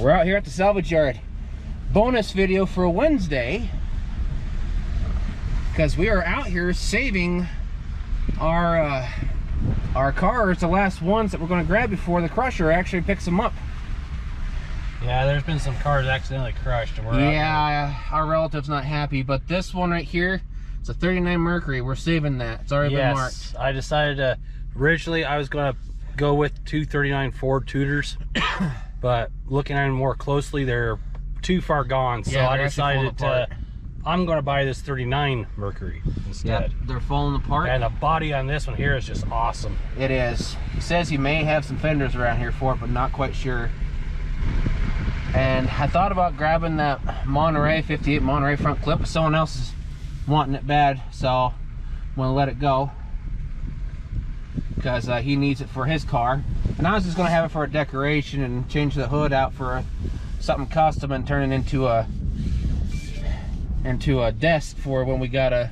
We're out here at the salvage yard. Bonus video for Wednesday, because we are out here saving our cars, the last ones that we're going to grab before the crusher actually picks them up. Yeah, there's been some cars accidentally crushed, and we're our relative's not happy, but this one right here, it's a 39 Mercury. We're saving that. It's already been marked. I decided to, originally I was going to go with two 39 Ford Tudors, but looking at them more closely, they're too far gone, so I decided I'm going to buy this 39 Mercury instead. Yep, they're falling apart. And the body on this one here is just awesome. It is. He says he may have some fenders around here for it, but not quite sure. And I thought about grabbing that Monterey 58 Monterey front clip, but someone else is wanting it bad, so I'm going to let it go, because he needs it for his car. And I was just going to have it for a decoration and change the hood out for something custom and turn it into a desk for when we got a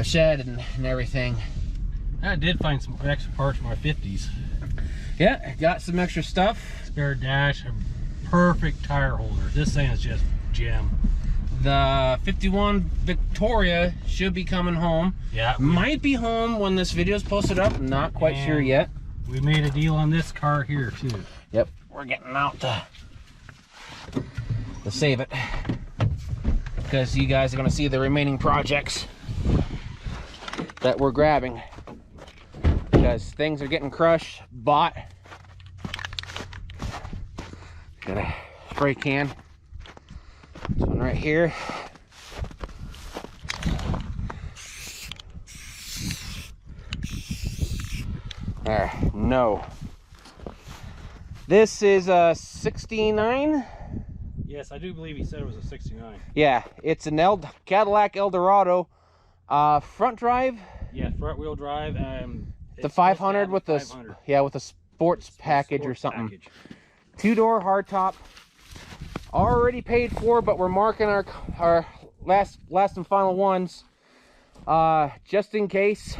shed and everything. I did find some extra parts for my 50s. Yeah, got some extra stuff. Spare dash, a perfect tire holder. This thing is just gem. The 51 Victoria should be coming home. Yeah. Might be home when this video is posted up. Not quite sure yet. We made a deal on this car here too. Yep. We're getting out to save it, because you guys are going to see the remaining projects that we're grabbing, because things are getting crushed, bought. Got a spray can. This one right here. There, no. This is a 69. Yes, I do believe he said it was a 69. Yeah, it's an Cadillac Eldorado, front drive. Yeah, front wheel drive. The 500 with the 500. Yeah, with a sports package or something. Two-door hardtop. Already paid for, but we're marking our last and final ones, just in case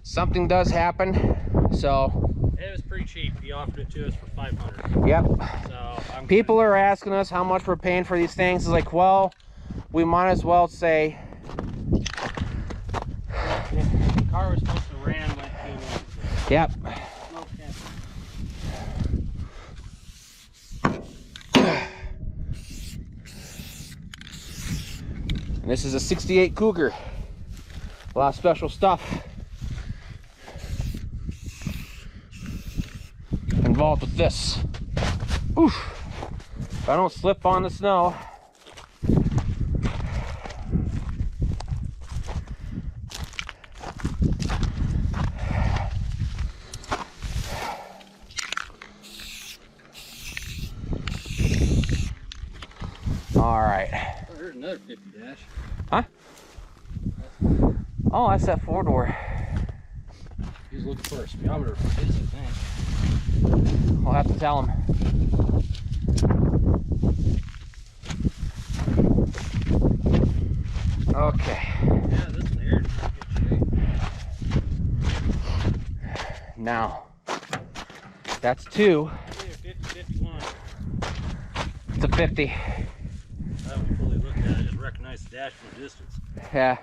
something does happen. So it was pretty cheap. He offered it to us for 500. Yep. So people are asking us how much we're paying for these things. It's like, well, we might as well say. The car was supposed to ran like 2 minutes. Yep. And this is a 68 Cougar. A lot of special stuff involved with this. Oof. If I don't slip on the snow. All right. Oh, here's another 50 dash. Huh? Oh, that's that 4-door. He's looking for a speedometer for his, I think. I'll have to tell him. Okay. Yeah, this one here is in good shape. Now, that's 2. 50-51. It's a 50. I haven't fully looked at it. I just recognize the dash from a distance. Yeah.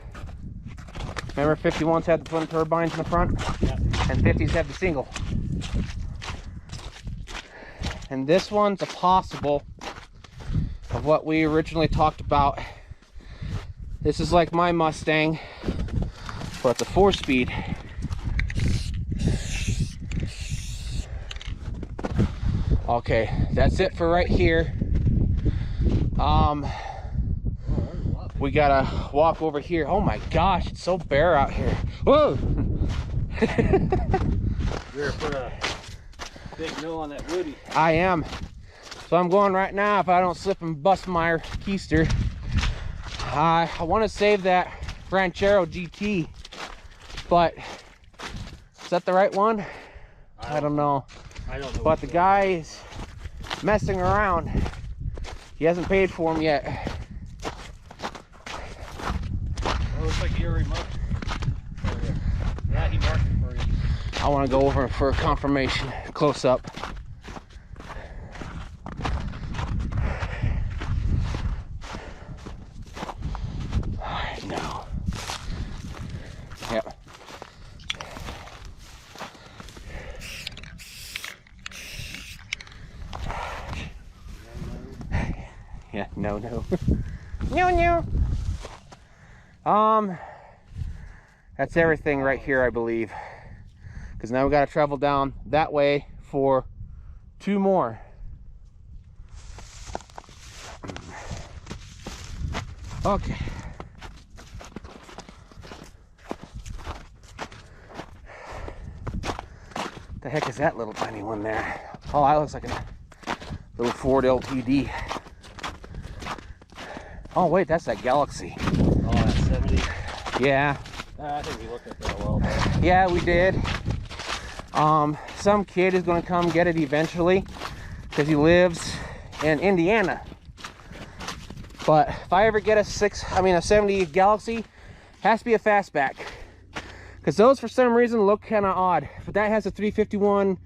Remember 51s had the twin turbines in the front? Yep. And 50s have the single. And this one's a possible of what we originally talked about. This is like my Mustang, but it's a 4-speed. Okay, that's it for right here. We gotta walk over here. Oh my gosh, it's so bare out here. Whoa! You're gonna put a big no on that Woody. I am. So I'm going right now. If I don't slip and bust my keister, I want to save that Ranchero GT, but is that the right one? I don't know. I don't know. But the guy is messing around. He hasn't paid for them yet. Oh, looks like he already marked it. Yeah, he marked it for you. I want to go over for a confirmation close up. Yeah, no. No. That's everything right here, I believe. Because now we got to travel down that way for 2 more. Okay. The heck is that little tiny one there? Oh, that looks like a little Ford LTD. Oh wait, that's that Galaxy. Oh, that's 70. Yeah. I think we looked at that a while back. Yeah, we did. Some kid is gonna come get it eventually because he lives in Indiana. But if I ever get a 70 Galaxy, has to be a fastback. Because those for some reason look kind of odd. But that has a 351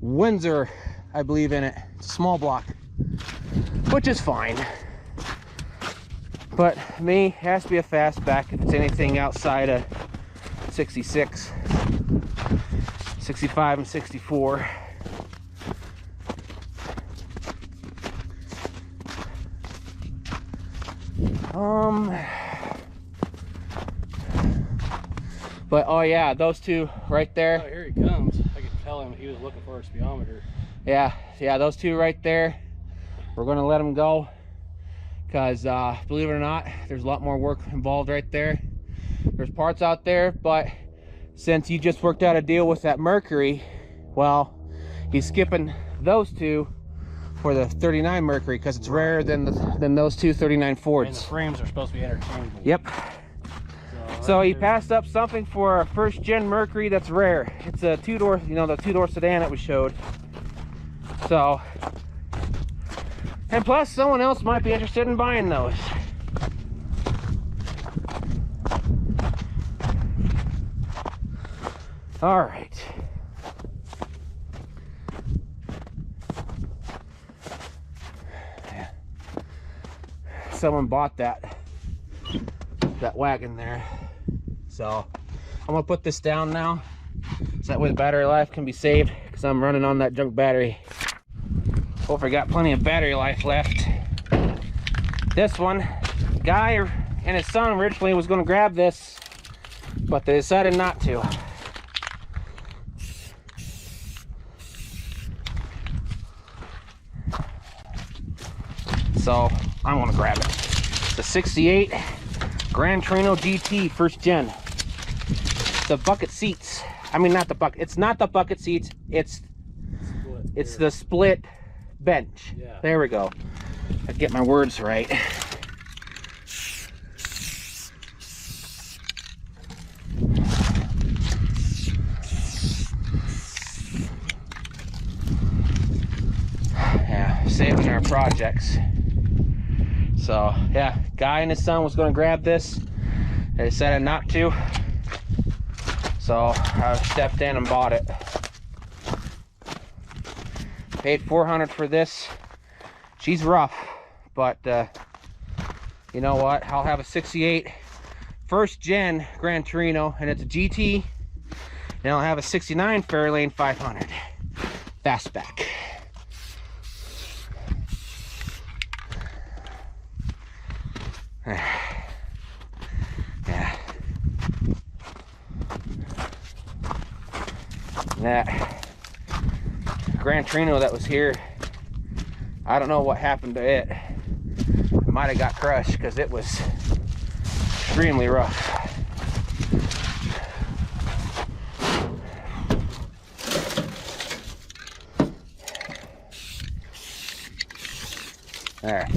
Windsor, I believe, in it. It's a small block, which is fine. But me, it has to be a fastback if it's anything outside of 66, 65, and 64. But oh yeah, those two right there. Oh, here he comes. I could tell him he was looking for a speedometer. Yeah, those two right there. We're gonna let them go because believe it or not, there's a lot more work involved right there. There's parts out there, but since you just worked out a deal with that Mercury, well, he's skipping those two for the 39 Mercury because it's rarer than those two 39 Fords. And the frames are supposed to be interchangeable. Yep. So he passed up something for a first gen Mercury that's rare. It's a 2-door, the 2-door sedan that we showed. So, and plus someone else might be interested in buying those. All right. Yeah. Someone bought that wagon there. So I'm gonna put this down now so that way the battery life can be saved because I'm running on that junk battery. Hope I got plenty of battery life left. This one, guy and his son originally was gonna grab this, but they decided not to. So I'm gonna grab it. It's a 68 Gran Torino GT first gen. The bucket seats. I mean, not the bucket. It's not the bucket seats. It's the split bench. Yeah. There we go. I get my words right. Yeah, saving our projects. So yeah, guy and his son was going to grab this. They decided not to. So I stepped in and bought it. Paid $400 for this. She's rough, but you know what? I'll have a 68 first gen Gran Torino, and it's a GT, and I'll have a 69 Fairlane 500 fastback. Yeah. That Gran Torino that was here, I don't know what happened to it. It might have got crushed because it was extremely rough. There.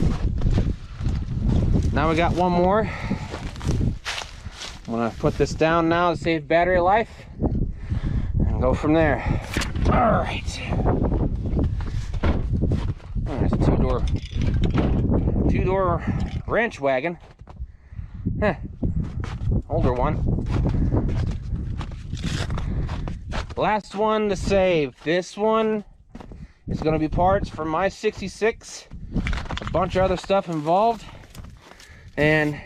Now we got one more. I'm gonna put this down now to save battery life and go from there. All right. Oh, there's a two-door ranch wagon. Huh. Older one. Last one to save. This one is gonna be parts from my 66. A bunch of other stuff involved. And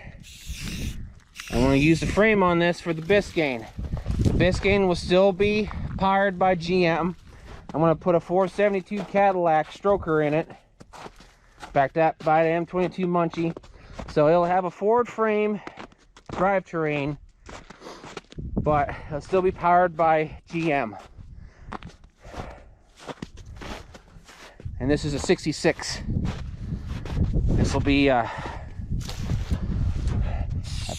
I'm going to use the frame on this for the Biscayne. The Biscayne will still be powered by GM. I'm going to put a 472 Cadillac stroker in it. backed up by the M22 Munchie. So it'll have a Ford frame, drivetrain, but it'll still be powered by GM. And this is a 66. This will be a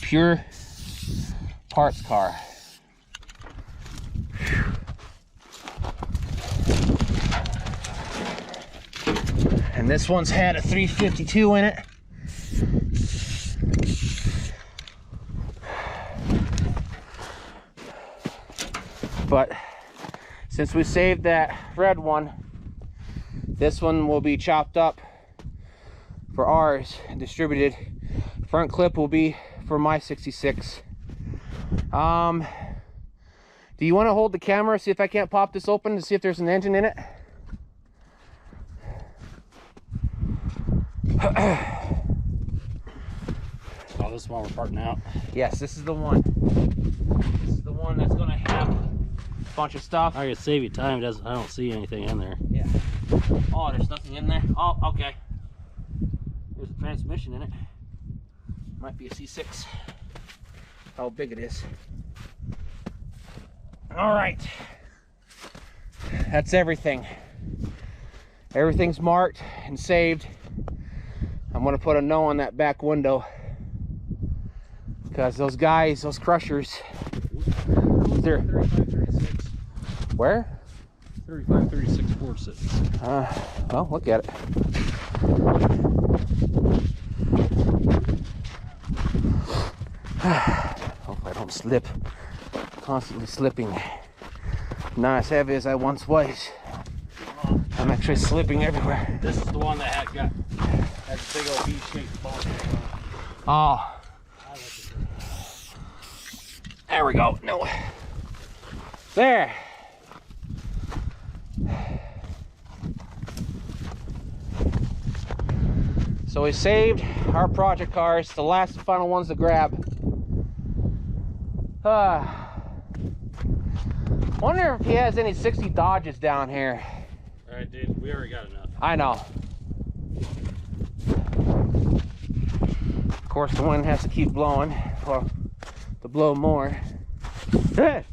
pure parts car. And this one's had a 352 in it. But since we saved that red one, this one will be chopped up for ours and distributed. Front clip will be for my 66. Do you want to hold the camera, see if I can't pop this open to see if there's an engine in it? Oh, this one we're parting out. Yes, this is the one. This is the one that's going to have a bunch of stuff. I can save you time. I don't see anything in there. Yeah. Oh, there's nothing in there. Oh, okay. There's a transmission in it. Might be a C6. How big it is. All right. That's everything. Everything's marked and saved. I'm gonna put a no on that back window because those guys, those crushers, they're 3536. Where? 3536 Ford sitting. Well, look at it. Hope I don't slip. Constantly slipping. Not as heavy as I once was. I'm actually slipping everywhere. This is the one that had a big old V-shaped ball. Oh. There we go. No. There. So we saved our project cars, the last and final ones to grab. Wonder if he has any 60 Dodges down here. Alright, dude, we already got enough. I know. Of course, the wind has to keep blowing for to blow more. Damn,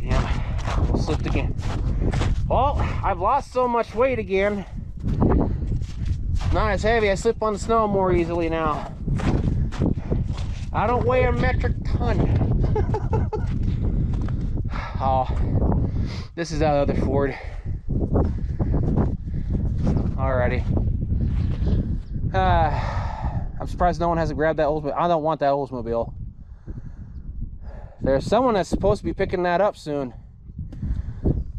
I slipped again. Well, I've lost so much weight again. Not as heavy. I slip on the snow more easily now. I don't weigh a metric ton. Oh, this is that other Ford. Alrighty. I'm surprised no one hasn't grabbed that Oldsmobile. I don't want that Oldsmobile. There's someone that's supposed to be picking that up soon.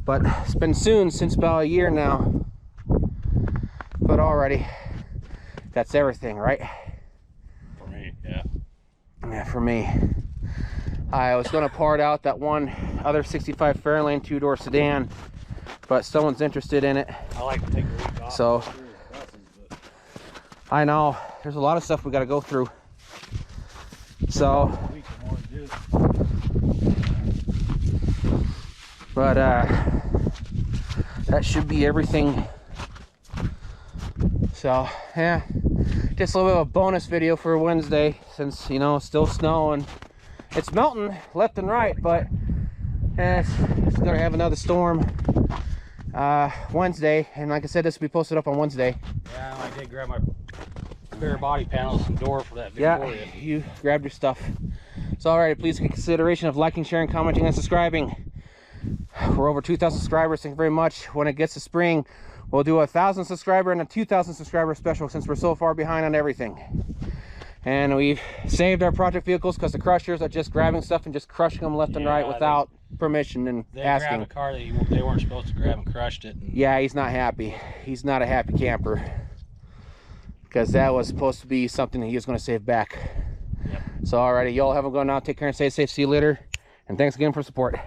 But it's been soon since about a year now. But already, that's everything, right? For me, yeah. Yeah, for me. I was going to part out that one other 65 Fairlane two-door sedan, but someone's interested in it. I like to take a week off. So, I know, there's a lot of stuff we got to go through. So, but that should be everything. So, yeah, just a little bit of a bonus video for Wednesday, since, you know, it's still snowing. It's melting left and right, but it's gonna have another storm Wednesday, and like I said, this will be posted up on Wednesday. Yeah, I did grab my spare body panels and door for that Victoria. Yeah, you grabbed your stuff. So alright, please take consideration of liking, sharing, commenting, and subscribing. We're over 2,000 subscribers. Thank you very much. When it gets to spring, we'll do a 1,000 subscriber and a 2,000 subscriber special, since we're so far behind on everything. And we've saved our project vehicles because the crushers are just grabbing stuff and just crushing them left and right without permission and they asking. grabbed a car that they weren't supposed to grab and crushed it. And yeah, he's not happy. He's not a happy camper, because that was supposed to be something that he was going to save back. Yep. So alrighty, y'all have a good night. Take care and stay safe. See you later. And thanks again for support.